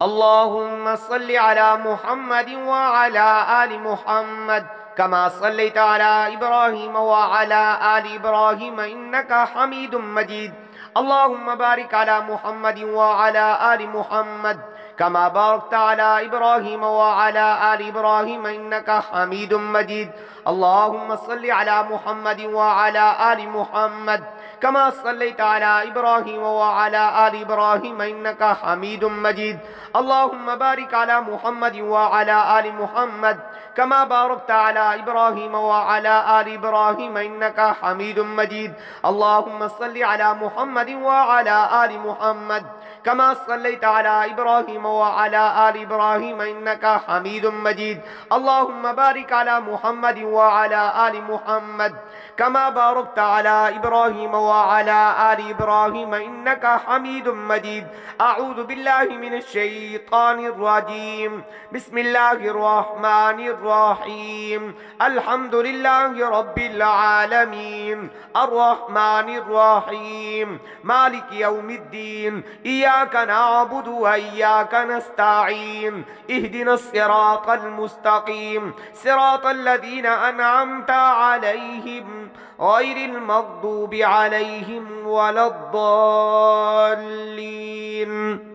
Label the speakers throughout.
Speaker 1: اللهم صل على محمد وعلى آل محمد كما صليت على إبراهيم وعلى آل إبراهيم إنك حميد مجيد. اللهم بارك على محمد وعلى آل محمد كما باركت على إبراهيم وعلى آل إبراهيم إنك حميد مجيد. اللهم صل على محمد وعلى آل محمد كما صليت على إبراهيم وعلى آل إبراهيم إنك حميد مجيد. اللهم بارك على محمد وعلى آل محمد كما باركت على إبراهيم وعلى آل إبراهيم إنك حميد مجيد. اللهم صل على محمد وعلى آل محمد كما صليت على إبراهيم وعلى آل إبراهيم إنك حميد مجيد. اللهم بارك على محمد وعلى آل محمد كما باركت على إبراهيم وعلى آل إبراهيم إنك حميد مجيد. أعوذ بالله من الشيطان الرجيم. بسم الله الرحمن الرحيم. الحمد لله رب العالمين الرحمن الرحيم مالك يوم الدين. إياك نعبد وإياك نستعين. اهدنا الصراط المستقيم صراط الذين أنعمت عليهم غير المغضوب عليهم ولا الضالين.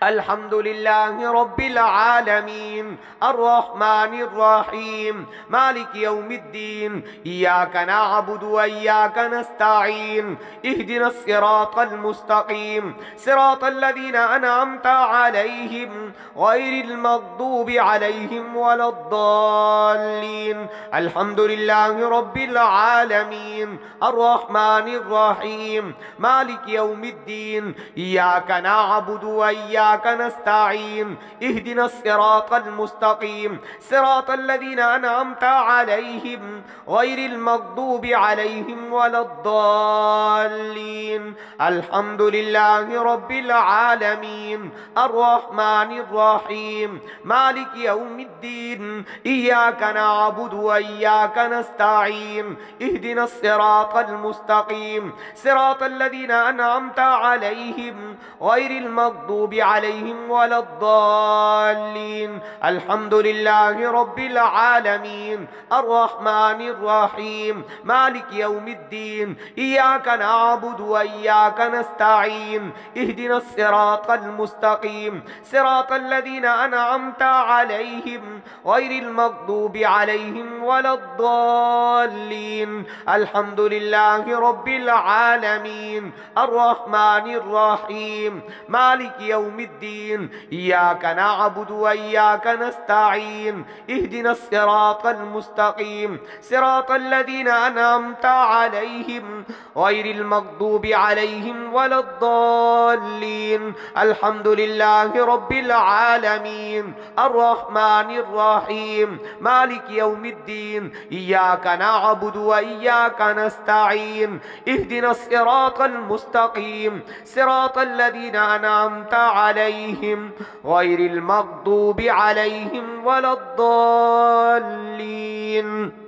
Speaker 1: الحمد لله رب العالمين الرحمن الرحيم مالك يوم الدين. إياك نعبد وإياك نستعين. اهدنا الصراط المستقيم صراط الذين أنعمت عليهم غير المغضوب عليهم ولا الضالين. الحمد لله رب العالمين الرحمن الرحيم مالك يوم الدين. إياك نعبد وإياك نستعين. اهدنا الصراط المستقيم صراط الذين أنعمت عليهم غير المغضوب عليهم ولا الضالين. الحمد لله رب العالمين الرحمن الرحيم مالك يوم الدين. إياك نعبد وإياك نستعين. اهدنا الصراط المستقيم صراط الذين أنعمت عليهم غير المغضوب عليهم ولا الضالين. الحمد لله رب العالمين الرحمن الرحيم مالك يوم الدين. إياك نعبد وإياك نستعين. اهدنا الصراط المستقيم صراط الذين أنعمت عليهم غير المغضوب عليهم ولا الضالين. الحمد لله رب العالمين الرحمن الرحيم مالك يوم الدين. إياك نعبد وإياك نستعين. اهدنا الصراط المستقيم صراط الذين أنعمت عليهم غير المغضوب عليهم ولا الضالين. الحمد لله رب العالمين الرحمن الرحيم مالك يوم الدين. إياك نعبد وإياك نستعين. اهدنا الصراط المستقيم صراط الذين أنعمت عليهم غير المغضوب عليهم ولا الضالين.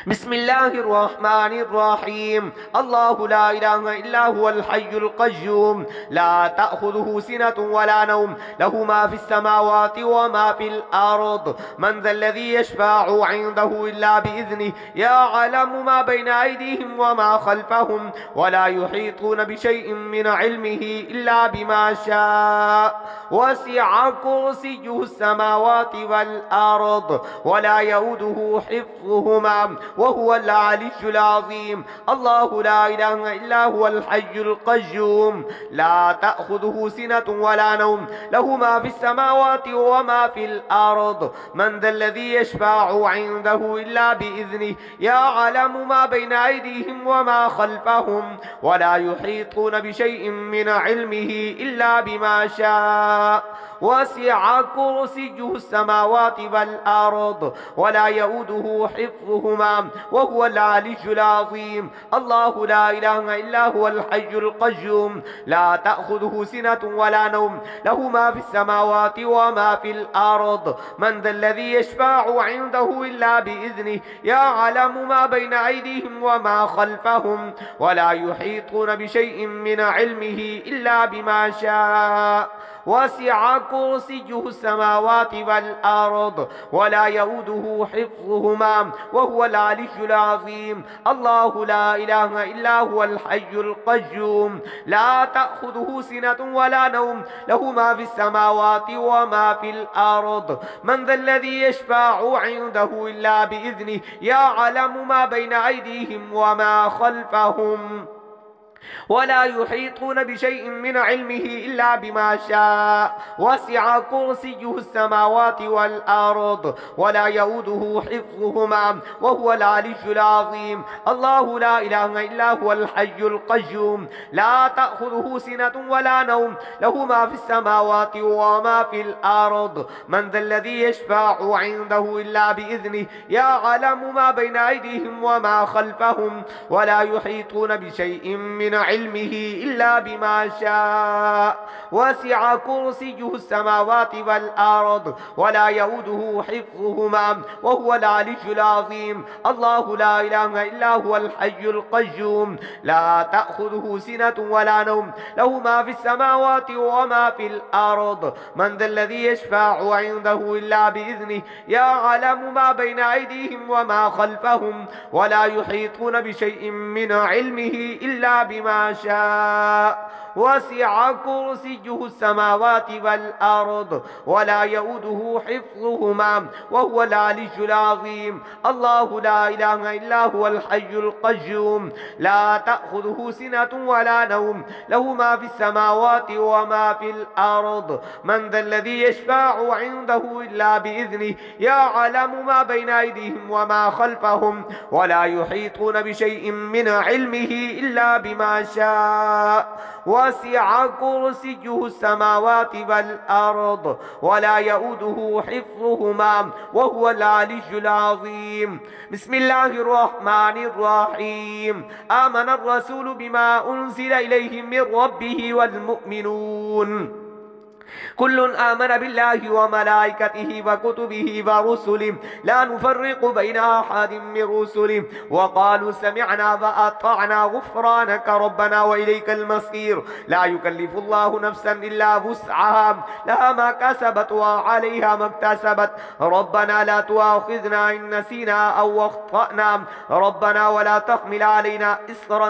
Speaker 1: بسم الله الرحمن الرحيم. الله لا إله إلا هو الحي القيوم لا تأخذه سنة ولا نوم له ما في السماوات وما في الأرض. من ذا الذي يشفع عنده إلا بإذنه يعلم ما بين أيديهم وما خلفهم ولا يحيطون بشيء من علمه إلا بما شاء. وسع كرسيه السماوات والأرض ولا يؤوده حفظهما وهو العلي العظيم. الله لا إله إلا هو الحي القيوم لا تأخذه سنة ولا نوم له ما في السماوات وما في الأرض. من ذا الذي يشفع عنده إلا بإذنه يعلم ما بين أيديهم وما خلفهم ولا يحيطون بشيء من علمه إلا بما شاء. وسع كرسيه السماوات والأرض ولا يؤوده حفظهما وهو العلي العظيم. الله لا إله إلا هو الحي القيوم لا تأخذه سنة ولا نوم له ما في السماوات وما في الأرض. من ذا الذي يشفع عنده إلا بإذنه يعلم ما بين أيديهم وما خلفهم ولا يحيطون بشيء من علمه إلا بما شاء. وسع كرسيه السماوات والأرض ولا يؤوده حفظهما وهو العلي العظيم. الله لا إله إلا هو الحي القيوم لا تأخذه سنة ولا نوم له ما في السماوات وما في الأرض. من ذا الذي يشفع عنده إلا بإذنه يعلم ما بين أيديهم وما خلفهم ولا يحيطون بشيء من علمه إلا بما شاء. وسع كرسيه السماوات والأرض ولا يؤوده حفظهما وهو العلي العظيم. الله لا إله إلا هو الحي القيوم لا تأخذه سنة ولا نوم له ما في السماوات وما في الأرض. من ذا الذي يشفع عنده إلا بإذنه يعلم ما بين أيديهم وما خلفهم ولا يحيطون بشيء من علمه إلا بما شاء. وسع كرسيه السماوات والأرض ولا يؤوده حفظهما وهو العلي العظيم. الله لا إله إلا هو الحي القيوم لا تأخذه سنة ولا نوم له ما في السماوات وما في الأرض. من ذا الذي يشفع عنده إلا بإذنه يعلم ما بين أيديهم وما خلفهم ولا يحيطون بشيء من علمه إلا بما شاء. وسع كرسيه السماوات والأرض ولا يؤوده حفظهما وهو العلي العظيم. الله لا إله إلا هو الحي القيوم لا تأخذه سنة ولا نوم له ما في السماوات وما في الأرض. من ذا الذي يشفع عنده إلا بإذنه يعلم ما بين أيديهم وما خلفهم ولا يحيطون بشيء من علمه إلا بما شاء. وسع كرسيه السماوات والأرض ولا يؤوده حفظهما وهو العلي العظيم. بسم الله الرحمن الرحيم. آمن الرسول بما أنزل إليه من ربه والمؤمنون كل آمن بالله وملائكته وكتبه ورسله لا نفرق بين أحد من رسله وقالوا سمعنا وأطعنا غفرانك ربنا وإليك المصير. لا يكلف الله نفسا إلا وسعها لها ما كسبت وعليها ما اكتسبت. ربنا لا تؤاخذنا إن نسينا أو أخطأنا ربنا ولا تحمل علينا إصرا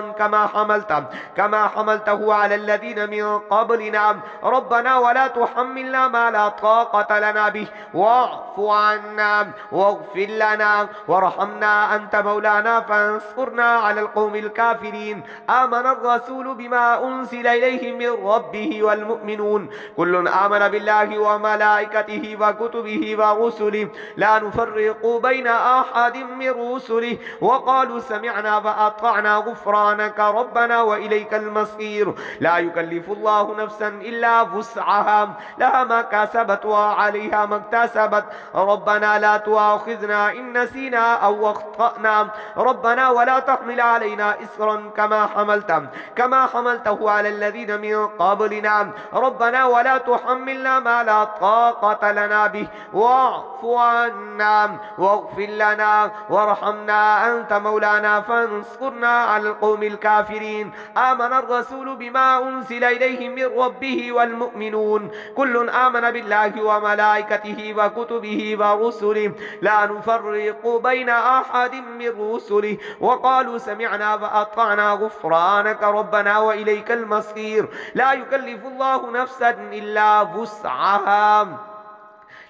Speaker 1: كما حملته على الذين من قبلنا ربنا ولا تحملنا ما لا طاقة لنا به واعف عنا واغفر لنا وارحمنا أنت مولانا فانصرنا على القوم الكافرين. آمن الرسول بما أنزل إليه من ربه والمؤمنون كل آمن بالله وملائكته وكتبه ورسله لا نفرق بين أحد من رسله وقالوا سمعنا وأطعنا غفرانك ربنا وإليك المصير. لا يكلف الله نفسا إلا وسعها لها ما كسبت وعليها ما اكتسبت. ربنا لا تؤاخذنا إن نسينا أو أخطأنا ربنا ولا تحمل علينا إصرا كما حملته على الذين من قبلنا ربنا ولا تحملنا ما لا طاقة لنا به واعف عنا واغفر لنا وارحمنا أنت مولانا فانصرنا على القوم الكافرين. آمن الرسول بما أنزل إليه من ربه والمؤمنون كل آمن بالله وملائكته وكتبه ورسله لا نفرق بين أحد من رسله وقالوا سمعنا وأطعنا غفرانك ربنا وإليك المصير. لا يكلف الله نفسا إلا وسعها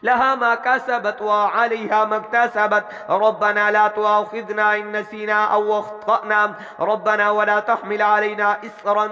Speaker 1: لها ما كسبت وعليها ما اكتسبت. ربنا لا تؤاخذنا إن نسينا أو أخطأنا ربنا ولا تحمل علينا إصرا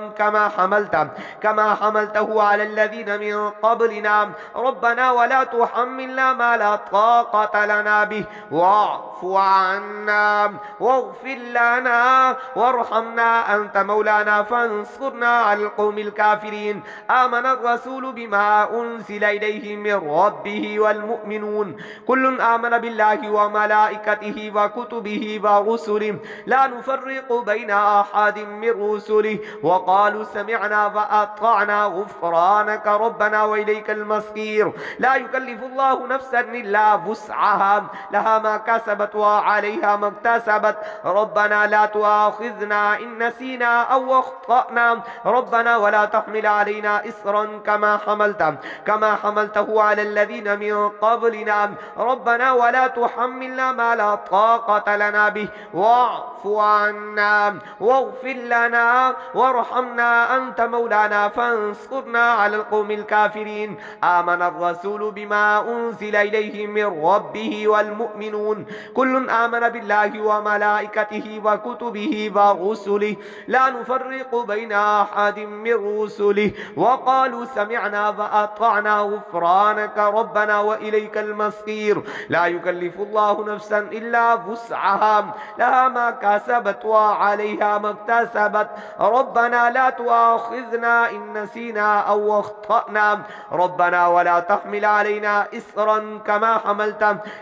Speaker 1: كما حملته على الذين من قبلنا ربنا ولا تحملنا ما لا طاقة لنا به واعف عنا واغفر لنا وارحمنا أنت مولانا فانصرنا على القوم الكافرين. آمن الرسول بما أنزل إليه من ربه ربه والمؤمنون كل آمن بالله وملائكته وكتبه ورسله لا نفرق بين أحد من رسله وقالوا سمعنا وأطعنا غفرانك ربنا وإليك المصير لا يكلف الله نفسا إلا وسعها لها ما كسبت وعليها ما اكتسبت ربنا لا تؤاخذنا إن نسينا أو أخطأنا ربنا ولا تحمل علينا إصرا كما حملته على الذين من قبلنا ربنا ولا تحملنا ما لا طاقة لنا به واعف عنا واغفر لنا وارحمنا أنت مولانا فانصرنا على القوم الكافرين آمن الرسول بما أنزل إليه من ربه والمؤمنون كل آمن بالله وملائكته وكتبه ورسله لا نفرق بين أحد من رسله وقالوا سمعنا وأطعنا غفرانك ربنا وإليك المصير لا يكلف الله نفسا إلا وسعها لها ما كسبت وعليها ما اكتسبت ربنا لا تؤاخذنا إن نسينا أو أخطأنا ربنا ولا تحمل علينا إصرا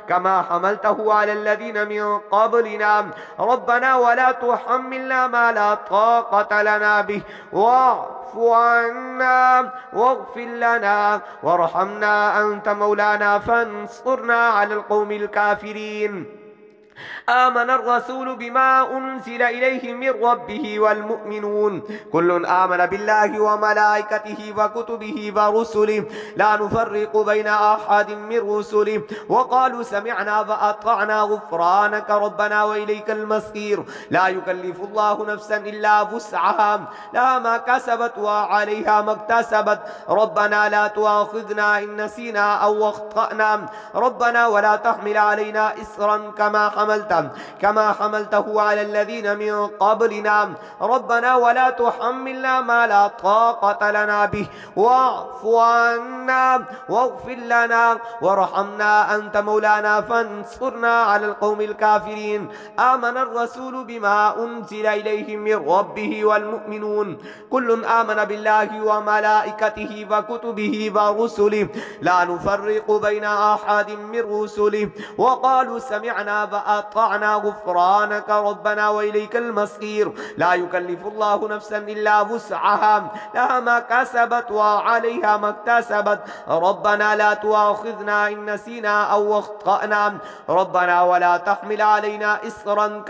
Speaker 1: كما حملته على الذين من قبلنا ربنا ولا تحملنا ما لا طاقة لنا به واعف عنا واغفر لنا وارحمنا أنت مولانا فانصرنا على القوم الكافرين آمن الرسول بما أنزل إليه من ربه والمؤمنون كل آمن بالله وملائكته وكتبه ورسله لا نفرق بين أحد من رسله وقالوا سمعنا وأطعنا غفرانك ربنا وإليك المصير لا يكلف الله نفسا إلا وسعها لها ما كسبت وعليها ما اكتسبت ربنا لا تؤاخذنا إن نسينا أو أخطأنا ربنا ولا تحمل علينا إصرا كما حملته على الذين من قبلنا ربنا ولا تحملنا ما لا طاقة لنا به واعف عنا واغفر لنا وارحمنا أنت مولانا فانصرنا على القوم الكافرين آمن الرسول بما أنزل إليه من ربه والمؤمنون كل آمن بالله وملائكته وكتبه ورسله لا نفرق بين أحد من رسله وقالوا سمعنا وأطعنا غفرانك ربنا وإليك المصير لا يكلف الله نفسا إلا وسعها لها ما كسبت وعليها ما اكتسبت ربنا لا تؤاخذنا إن نسينا أو أخطأنا ربنا ولا تحمل علينا إصرا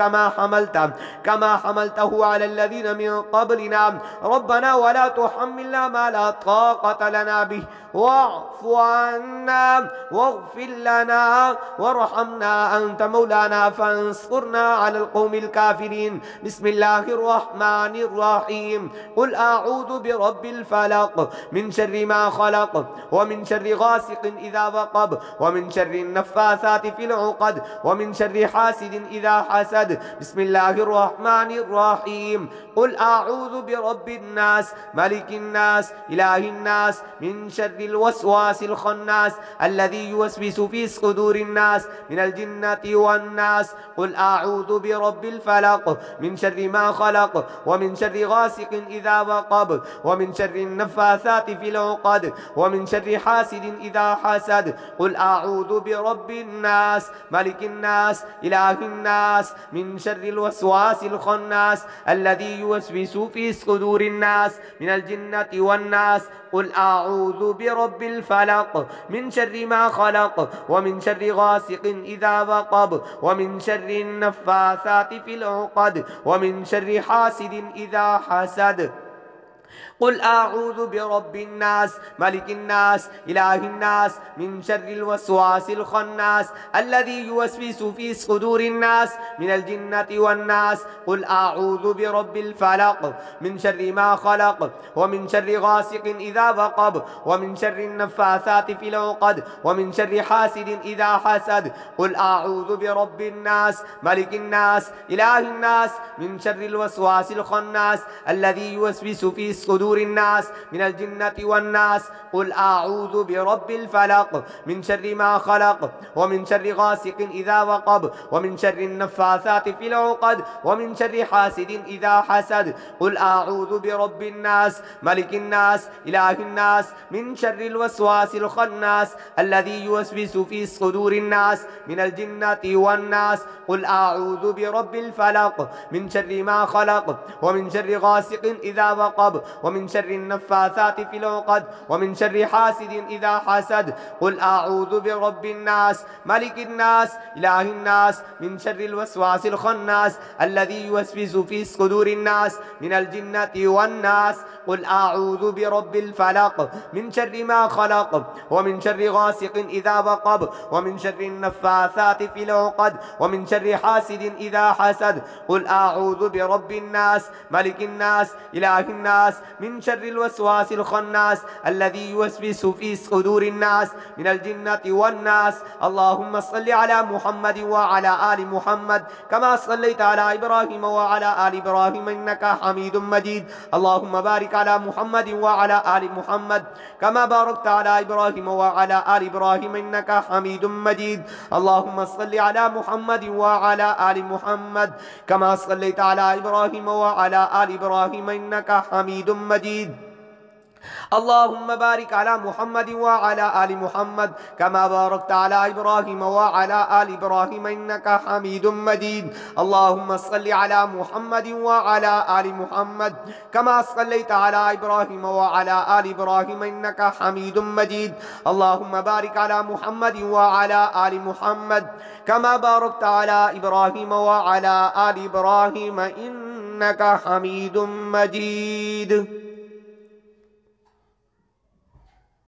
Speaker 1: كما حملته على الذين من قبلنا ربنا ولا تحملنا ما لا طاقة لنا به واعف عنا واغفر لنا وارحمنا أنت مولانا فانصرنا على القوم الكافرين بسم الله الرحمن الرحيم قل أعوذ برب الفلق من شر ما خلق ومن شر غاسق إذا وقب ومن شر النفاثات في العقد ومن شر حاسد إذا حسد بسم الله الرحمن الرحيم قل أعوذ برب الناس ملك الناس إله الناس من شر الوسواس الخناس الذي يوسوس في صدور الناس من الجنة والناس قل أعوذ برب الفلق من شر ما خلق ومن شر غاسق إذا وقب ومن شر النفاثات في العقد ومن شر حاسد إذا حسد قل أعوذ برب الناس ملك الناس إله الناس من شر الوسواس الخناس الذي يوسوس في صدور الناس من الجنة والناس قل أعوذ برب الفلق من شر ما خلق ومن شر غاسق إذا وقب ومن شر النفاثات في العقد ومن شر حاسد إذا حسد قل أعوذ برب الناس ملك الناس إله الناس من شر الوسواس الخناس الذي يوسوس في صدور الناس من الجنة والناس قل أعوذ برب الفلق من شر ما خلق ومن شر غاسق إذا وقب ومن شر النفاثات في العقد ومن شر حاسد إذا حسد قل أعوذ برب الناس ملك الناس إله الناس من شر الوسواس الخناس الذي يوسوس في صدور صدور الناس من الجنة والناس. قل أعوذ برب الفلق من شر ما خلق ومن شر غاسق إذا وقب ومن شر النفاثات في العقد ومن شر حاسد إذا حسد. قل أعوذ برب الناس ملك الناس إله الناس من شر الوسواس الخناس الذي يوسوس في صدور الناس من الجنة والناس. قل أعوذ برب الفلق من شر ما خلق ومن شر غاسق إذا وقب ومن شر النفاثات في العقد ومن شر حاسد إذا حسد. قل أعوذ برب الناس ملك الناس إله الناس من شر الوسواس الخناس الذي يوسوس في صدور الناس من الجنة والناس. قل أعوذ برب الفلق من شر ما خلق ومن شر غاسق إذا وقب ومن شر النفاثات في العقد ومن شر حاسد إذا حسد. قل أعوذ برب الناس ملك الناس إله الناس من شر الوسواس الخناس الذي يوسوس في صدور الناس من الجنة والناس. اللهم صل على محمد وعلى آل محمد كما صليت على إبراهيم وعلى آل إبراهيم إنك حميد مجيد. اللهم بارك على محمد وعلى آل محمد كما باركت على إبراهيم وعلى آل إبراهيم إنك حميد مجيد. اللهم صل على محمد وعلى آل محمد كما صليت على إبراهيم وعلى آل إبراهيم إنك حميد مجيد. اللهم بارك على محمد وعلى آل محمد كما باركت على إبراهيم وعلى آل إبراهيم إنك حميد مجيد. اللهم صل على محمد وعلى آل محمد كما صليت على إبراهيم وعلى آل إبراهيم إنك حميد مجيد. اللهم بارك على محمد وعلى آل محمد كما باركت على إبراهيم وعلى آل إبراهيم إنك حميد مجيد.